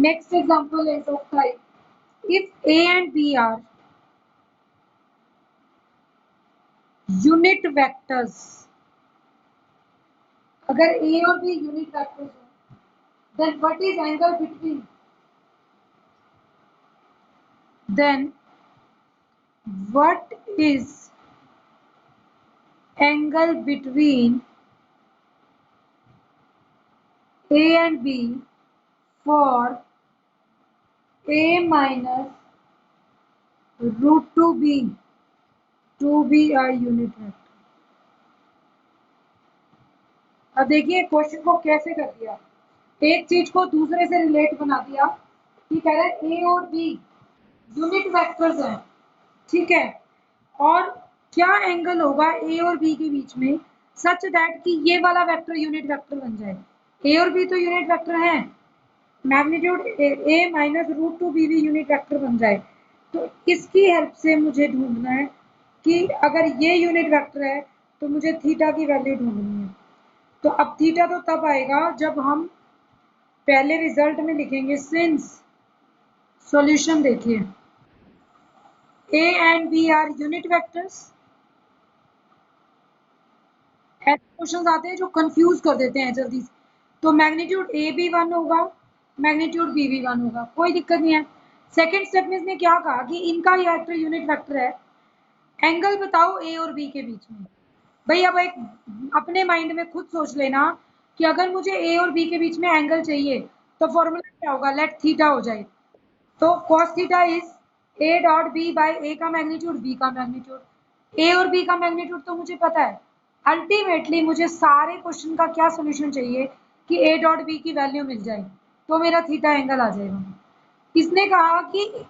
Next example is of type, if A and B are unit vectors, अगर A और B unit vectors हो, then what is angle between? Then what is angle between A and B for A minus root 2B to be a unit vector? अब देखिए question को कैसे कर दिया, एक चीज को दूसरे से रिलेट बना दिया कि कह रहा है ए और बी यूनिट वेक्टर्स हैं, ठीक है, और क्या एंगल होगा ए और बी के बीच में सच दैट कि ये वाला वेक्टर यूनिट वेक्टर बन जाए। ए और बी तो यूनिट वेक्टर हैं, magnitude a minus root 2 b भी यूनिट वेक्टर बन जाए। तो इसकी हेल्प से मुझे ढूंढना है कि अगर ये यूनिट वेक्टर है तो मुझे थीटा की वैल्यू ढूंढनी है। तो अब थीटा तो तब आएगा जब हम पहले रिजल्ट में लिखेंगे सिंस, सॉल्यूशन देखिए, A and B are unit vectors। ऐसे क्वेश्चन आते हैं जो कंफ्यूज कर देते हैं जल्दी से। तो मैग्नीट्यूड A भी 1 होगा, मैग्नीट्यूड B भी 1 होगा, कोई दिक्कत नहीं है। सेकंड स्टेप में इसने क्या कहा कि इनका ये वेक्टर यूनिट वेक्टर है, एंगल बताओ A और B के बीच में। भाई अब एक अपने माइंड में खुद सोच लेना कि अगर मुझे A और B के बीच में एंगल चाहिए तो फॉर्मूला क्या होगा, लेट थीटा हो जाए। तो cos theta is A dot B by A का मैग्नीट्यूड बी का मैग्नीट्यूड। ए और बी का मैग्नीट्यूड तो मुझे पता है, अल्टीमेटली मुझे सारे क्वेश्चन का क्या सोल्यूशन चाहिए कि ए डॉट बी की वैल्यू मिल जाए तो मेरा थीटा एंगल आ जाएगा। इसने कहा कि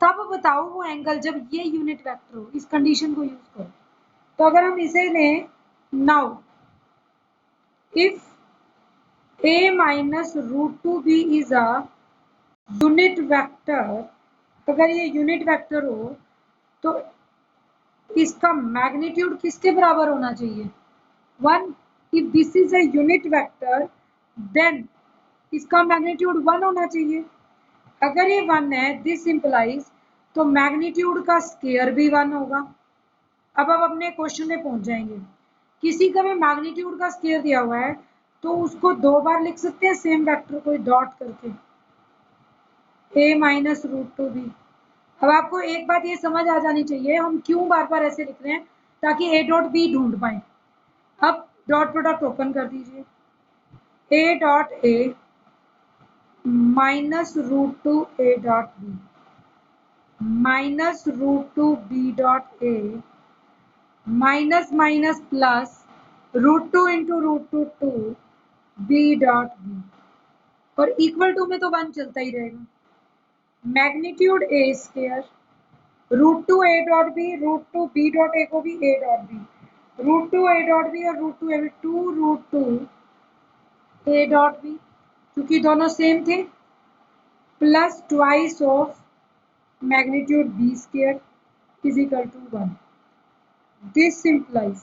तब बताओ वो एंगल जब ये यूनिट वेक्टर हो, इस कंडीशन को यूज करो। तो अगर हम इसे लें, now if a minus root 2 b is a unit vector, अगर ये यूनिट वेक्टर हो तो इसका मैग्नीट्यूड किसके बराबर होना चाहिए, 1। If this is a unit vector then इसका मैग्नीट्यूड 1 होना चाहिए। अगर ये 1 है, दिस इंप्लाइज तो मैग्नीट्यूड का स्केयर भी 1 होगा। अब आप अपने क्वेश्चन में पहुंच जाएंगे, किसी का भी मैग्नीट्यूड का स्केयर दिया हुआ है तो उसको 2 बार लिख सकते हैं सेम वेक्टर को डॉट करके, a माइनस रूट 2 बी। अब आपको एक बात ये समझ आ जानी चाहिए हम क्यों बार बार ऐसे लिख रहे हैं, ताकि a डॉट बी ढूंढ पाए। अब डॉट प्रोडक्ट ओपन कर दीजिए, a dot a minus root 2 a dot b minus root 2 b dot a minus minus plus root 2 into root 2 2 b dot b, और इक्वल टू में तो 1 चलता ही रहेगा। Magnitude a square root 2 a dot b, root 2 b dot a को भी a dot b, root 2 a dot b और root 2 a b, 2 root 2 a dot B, क्योंकि दोनों सेम थे, plus twice of magnitude B square is equal to 1। This simplifies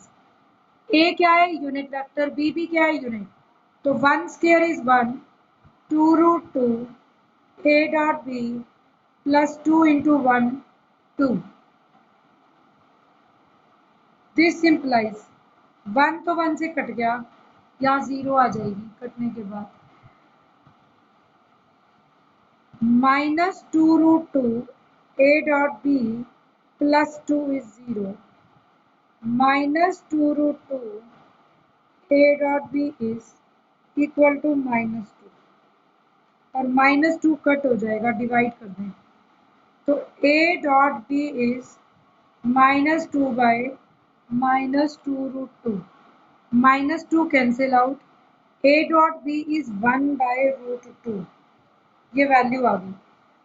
ए क्या है, unit vector, B भी क्या है, यूनिट। तो 1 square is 1, 2 root 2 a dot b plus 2 into 1 2। This implies 1 तो 1 से कट गया, यहाँ 0 आ जाएगी कटने के बाद, minus 2 root 2 a dot b plus 2 is 0, minus 2 root 2 a dot b is equal to minus 2, और माइनस 2 कट हो जाएगा, डिवाइड कर दें तो ए dot b is minus 2 by minus 2 root 2, minus 2 cancel out, a dot b is 1 by root 2, ये value आ गई।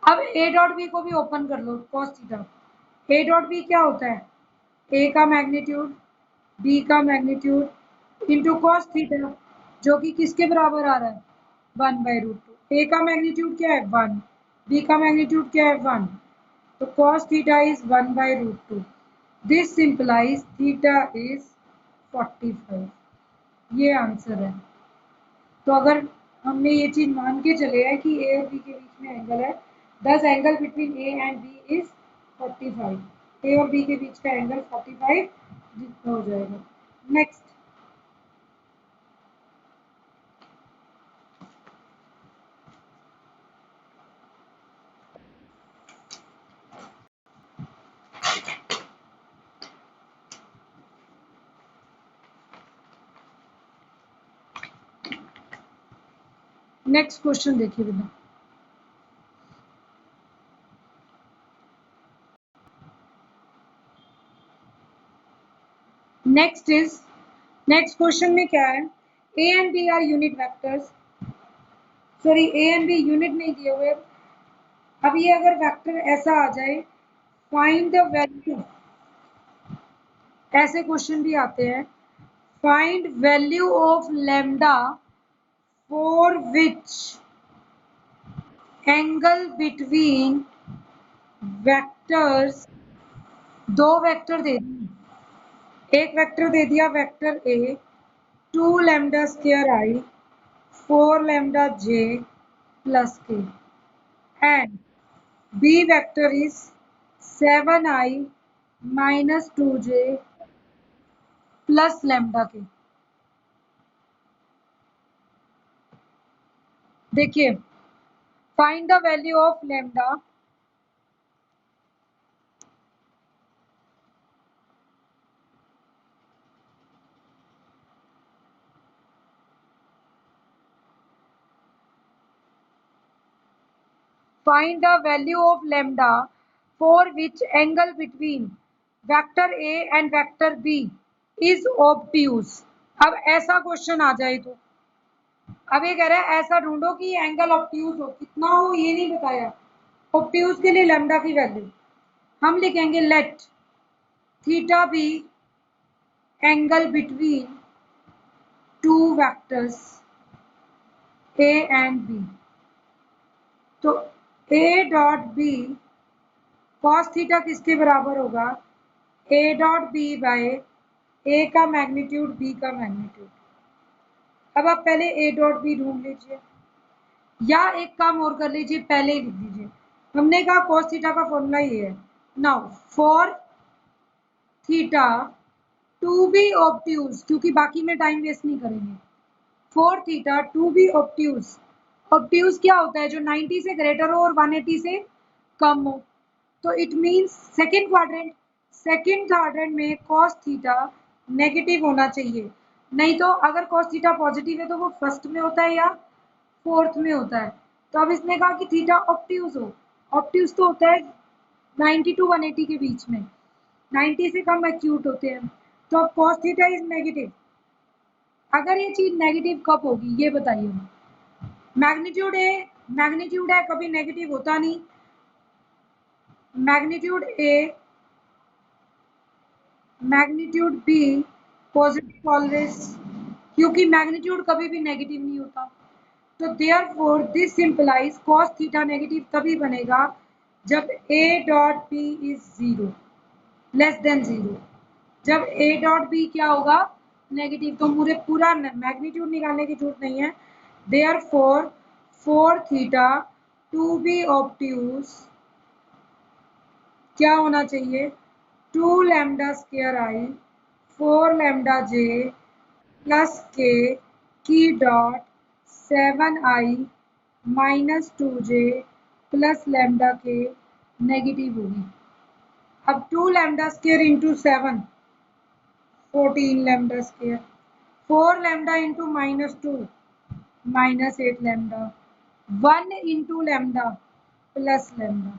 अब a dot b को भी ओपन कर लो, cos theta. a dot b क्या होता है, a का मैग्नीट्यूड b का मैग्नीट्यूड इंटू cos थीटा, जो कि किसके बराबर आ रहा है, 1 बाय रूट 2। a का मैग्नीट्यूड क्या है, 1, b का मैग्नीट्यूड क्या है, 1, तो cos theta is 1 by root 2। This implies theta is 45, ये आंसर है। तो अगर हमने ये चीज मान के चले हैं कि ए और बी के बीच में एंगल है, this angle between a and b is 45। A और बी के बीच का एंगल 45 जितना हो जाएगा। नेक्स्ट, नेक्स्ट क्वेश्चन देखिए बेटा। नेक्स्ट क्वेश्चन में क्या है, a and b are unit vectors, sorry a and b unit नहीं दिए हुए। अब ये अगर वेक्टर ऐसा आ जाए, फाइंड द वैल्यू, ऐसे क्वेश्चन भी आते हैं, find value of lambda for which angle between vectors, दो वेक्टर दे दिए, एक वेक्टर दे दिया vector A 2 lambda square I 4 lambda J plus K, and B vector is 7i minus 2j plus lambda K. देखिए, find the value of lambda, find the value of lambda for which angle between vector A and vector B is obtuse। अब ऐसा question आ जाए तो, अब ये कह रहा है ऐसा ढूंढो कि एंगल ऑब्ट्यूज हो, कितना हो ये नहीं बताया। ऑब्ट्यूज के लिए लैम्डा की वैल्यू हम लिखेंगे let theta be angle between two vectors A and B. तो ए डॉट बी कॉस थीटा किसके बराबर होगा, A dot B by A का मैग्नीट्यूड बी का मैग्नीट्यूड। अब आप पहले ए डॉट बी ढूंढ लीजिए, या एक काम और कर लीजिए, पहले ही लिख दीजिए। हमने कहा कॉस थीटा का फॉर्मूला ये है। Now for theta to be obtuse, क्योंकि बाकी में टाइम वेस्ट नहीं करेंगे, for theta to be obtuse, obtuse क्या होता है, जो 90 से ग्रेटर हो और 180 से कम हो। तो इट मीन्स सेकेंड क्वाड्रेंट में कॉस थीटा नेगेटिव होना चाहिए, नहीं तो अगर कॉस थीटा पॉजिटिव है तो वो फर्स्ट में होता है या फोर्थ में होता है। तो अब इसने कहा कि थीटा ऑब्ट्यूज हो, ऑब्ट्यूज तो होता है 90 टू 180 के बीच में, 90 से कम एक्यूट होते हैं। तो अब कॉस थीटा इज नेगेटिव। अगर ये चीज नेगेटिव कब होगी ये बताइए। मैग्नीट्यूड है कभी नेगेटिव होता नहीं, मैग्नीट्यूड बी पॉजिटिव ऑलवेज, क्योंकि मैग्नीट्यूड कभी भी नेगेटिव नहीं होता। तो therefore this implies cos theta negative तभी बनेगा जब a dot b is 0 less than 0। जब ए डॉट बी क्या होगा, नेगेटिव। तो मुझे पूरा मैग्नीट्यूड निकालने की जरूरत नहीं है। Therefore for theta to be obtuse क्या होना चाहिए, 2 लैम्डा स्क्वायर आई 4 लैम्डा जे प्लस के की dot 7i minus 2j plus lambda k negative होगी। अब 2 lambda square into 7 14 lambda square, 4 lambda into minus 2 minus 8 lambda, 1 into lambda plus lambda,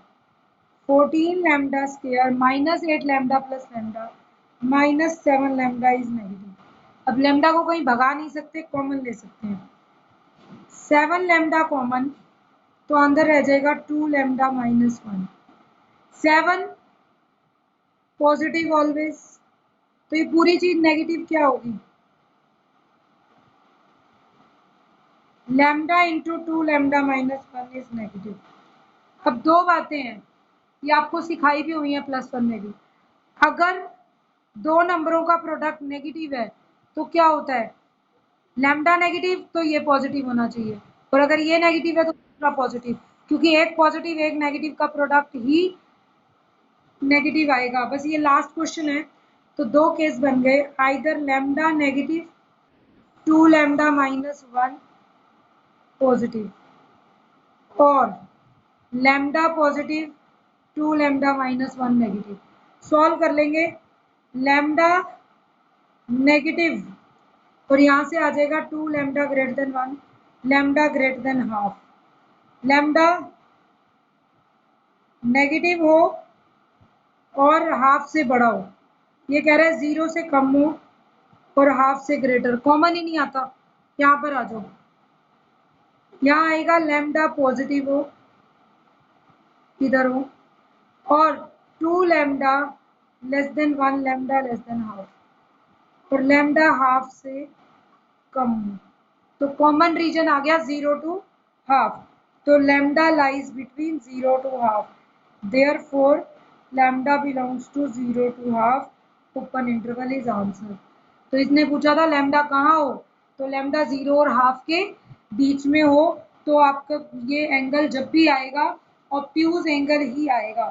14 lambda square minus 8 lambda plus lambda minus 7 lambda is negative. अब lambda को कहीं भगा नहीं सकते, common ले सकते हैं। 7 लैम्डा कॉमन, तो अंदर रह जाएगा 2 लैम्डा माइनस 1। 7 पॉजिटिव ऑलवेज, तो ये पूरी चीज नेगेटिव क्या होगी, lambda into 2 lambda minus 1 is negative. अब दो बातें हैं, ये आपको सिखाई भी हुई है प्लस वन में भी। अगर दो नंबरों का प्रोडक्ट नेगेटिव है तो क्या होता है, लैम्डा नेगेटिव तो ये पॉजिटिव होना चाहिए, और अगर ये नेगेटिव है तो दूसरा पॉजिटिव, क्योंकि एक पॉजिटिव एक नेगेटिव का प्रोडक्ट ही नेगेटिव आएगा। बस ये लास्ट क्वेश्चन है, तो दो केस बन गए, either lambda negative 2 lambda minus 1 positive, और lambda positive 2 lambda minus 1 negative. Solve कर लेंगे, लैम्डा नेगेटिव और यहाँ से आ जाएगा 2 lambda greater than 1, lambda greater than half. Lambda negative हो और हाफ से बड़ा हो, ये कह रहा है 0 से कम हो और हाफ से ग्रेटर, कॉमन ही नहीं आता। यहाँ पर आ जाओ, यहाँ आएगा लैम्डा पॉजिटिव हो, इधर हो, और 2 lambda less than 1 lambda less than half, और लैम्डा हाफ से कम हो, तो कॉमन रीजन आ गया 0 टू हाफ। तो lambda lies between 0 to half, therefore lambda belongs to 0 to half, open interval is answer. तो इसने पूछा था लैम्डा कहाँ हो, तो लैम्डा 0 और हाफ के बीच में हो, तो आपका ये एंगल जब भी आएगा ऑब्ट्यूज एंगल ही आएगा।